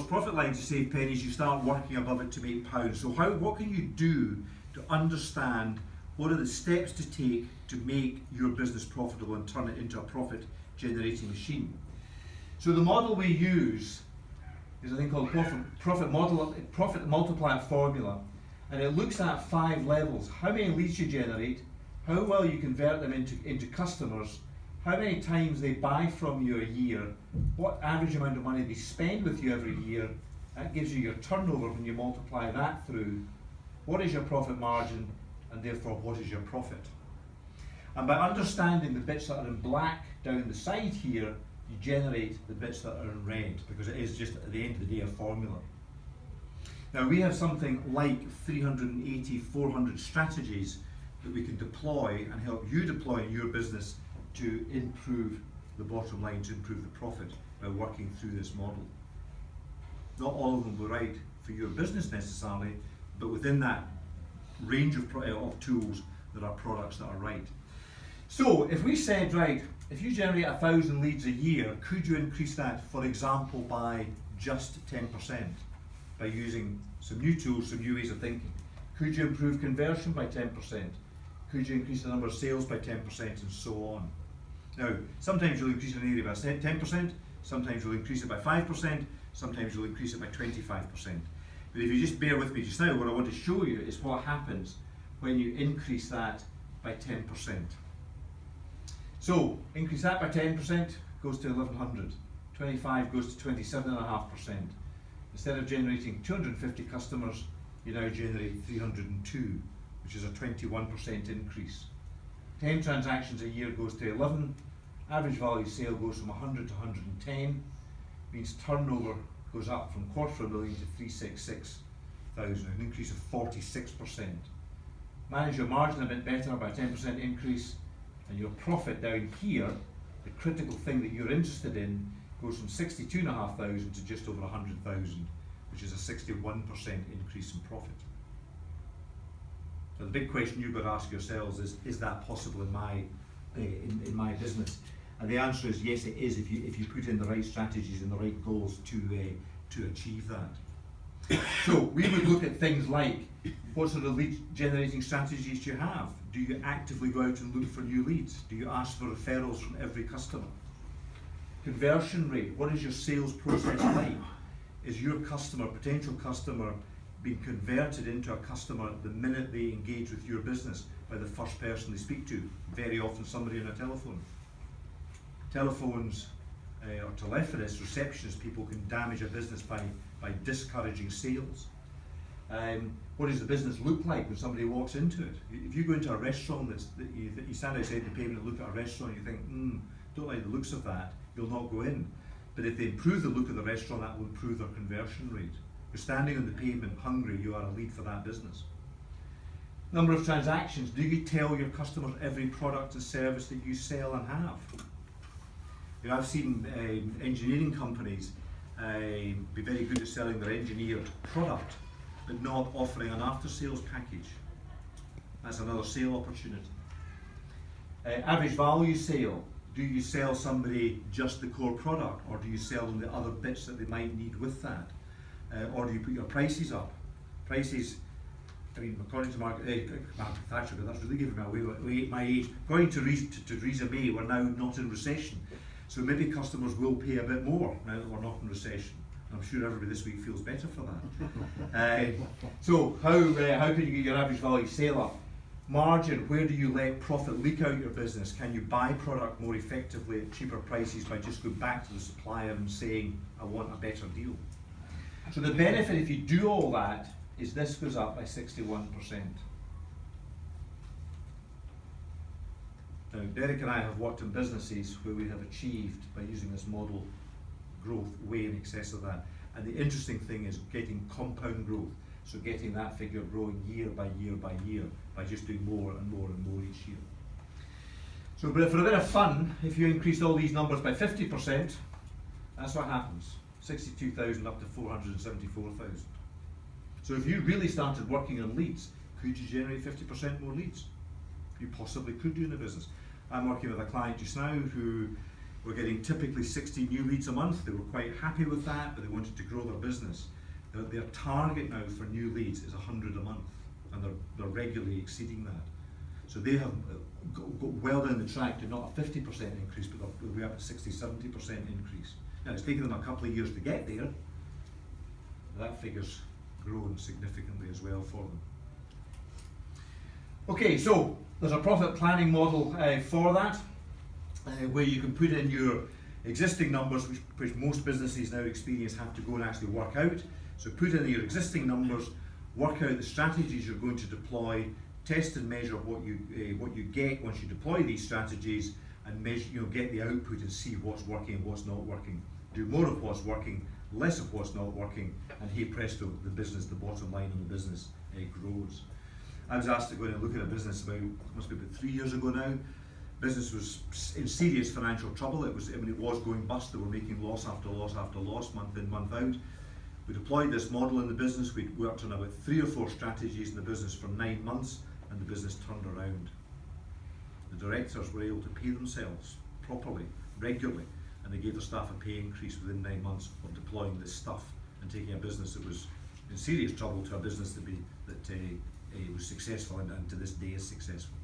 profit line to save pennies, you start working above it to make pounds. So what can you do to understand what are the steps to take to make your business profitable and turn it into a profit generating machine? So the model we use is a thing called profit multiplier formula, and it looks at 5 levels: how many leads you generate, how well you convert them into customers, how many times they buy from you a year, what average amount of money they spend with you every year. That gives you your turnover when you multiply that through. What is your profit margin, and therefore what is your profit? And by understanding the bits that are in black down the side here, you generate the bits that are in red, because it is just at the end of the day a formula. Now we have something like 380, 400 strategies that we can deploy and help you deploy in your business to improve the bottom line, to improve the profit by working through this model. Not all of them will be right for your business necessarily, but within that range of tools, there are products that are right. So if we said, right, if you generate 1,000 leads a year, could you increase that, for example, by just 10% by using some new tools, some new ways of thinking? Could you improve conversion by 10%? Could you increase the number of sales by 10%, and so on? Now, sometimes you'll increase an area by 10%, sometimes you'll increase it by 5%, sometimes you'll increase it by 25%. But if you just bear with me just now, what I want to show you is what happens when you increase that by 10%. So, increase that by 10%, goes to 1,100. 25 goes to 27.5%. Instead of generating 250 customers, you now generate 302, which is a 21% increase. 10 transactions a year goes to 11. Average value sale goes from 100 to 110. Means turnover goes up from $250,000 to 366,000, an increase of 46%. Manage your margin a bit better by 10% increase, and your profit down here, the critical thing that you're interested in, goes from 62,500 to just over 100,000, which is a 61% increase in profit. So the big question you've got to ask yourselves is that possible in my business? And the answer is yes, it is, if you put in the right strategies and the right goals to achieve that. So we would look at things like, what sort of lead generating strategies do you have? Do you actively go out and look for new leads? Do you ask for referrals from every customer? Conversion rate, what is your sales process like? Is your potential customer, being converted into a customer the minute they engage with your business by the first person they speak to? Very often somebody on a telephone. Telephones or telephonists, receptionists, people can damage a business by discouraging sales. What does the business look like when somebody walks into it? If you go into a restaurant that you stand outside the pavement and look at a restaurant and you think, don't like the looks of that, you'll not go in. But if they improve the look of the restaurant, that will improve their conversion rate. You're standing on the pavement hungry, you are a lead for that business. Number of transactions. Do you tell your customers every product and service that you sell and have? You know, I've seen engineering companies be very good at selling their engineered product, but not offering an after-sales package. That's another sale opportunity. Average value sale. Do you sell somebody just the core product, or do you sell them the other bits that they might need with that? Or do you put your prices up? Prices, I mean, according to Margaret Thatcher, but that's really giving away my age. According to Theresa May, we're now not in recession. So maybe customers will pay a bit more now that we're not in recession. I'm sure everybody this week feels better for that. So how can you get your average value sale up? Margin, where do you let profit leak out your business? Can you buy product more effectively at cheaper prices by just going back to the supplier and saying, I want a better deal? So the benefit if you do all that is this goes up by 61%. Now, Derek and I have worked in businesses where we have achieved, by using this model, growth way in excess of that. And the interesting thing is getting compound growth. So getting that figure growing year by year by year by just doing more and more and more each year. So but for a bit of fun, if you increase all these numbers by 50%, that's what happens. 62,000 up to 474,000. So if you really started working on leads, could you generate 50% more leads? You possibly could do in a business. I'm working with a client just now who were getting typically 60 new leads a month. They were quite happy with that, but they wanted to grow their business. Their target now for new leads is 100 a month, and they're regularly exceeding that. So they have got well down the track to not a 50% increase, but they'll be up at 60-70% increase. Now it's taken them a couple of years to get there, but that figure's grown significantly as well for them. Okay, so there's a profit planning model for that, where you can put in your existing numbers, which most businesses now experience have to go and actually work out. So put in your existing numbers, work out the strategies you're going to deploy, test and measure what you get once you deploy these strategies, and measure, get the output and see what's working and what's not working. Do more of what's working, less of what's not working, and hey presto, the bottom line of the business grows. I was asked to go in and look at a business must be about 3 years ago now. Business was in serious financial trouble. It was going bust. They were making loss after loss after loss, month in, month out. We deployed this model in the business. We worked on about 3 or 4 strategies in the business for 9 months, and the business turned around. The directors were able to pay themselves properly, regularly, and they gave their staff a pay increase within 9 months of deploying this stuff and taking a business that was in serious trouble to a business that was successful, and to this day is successful.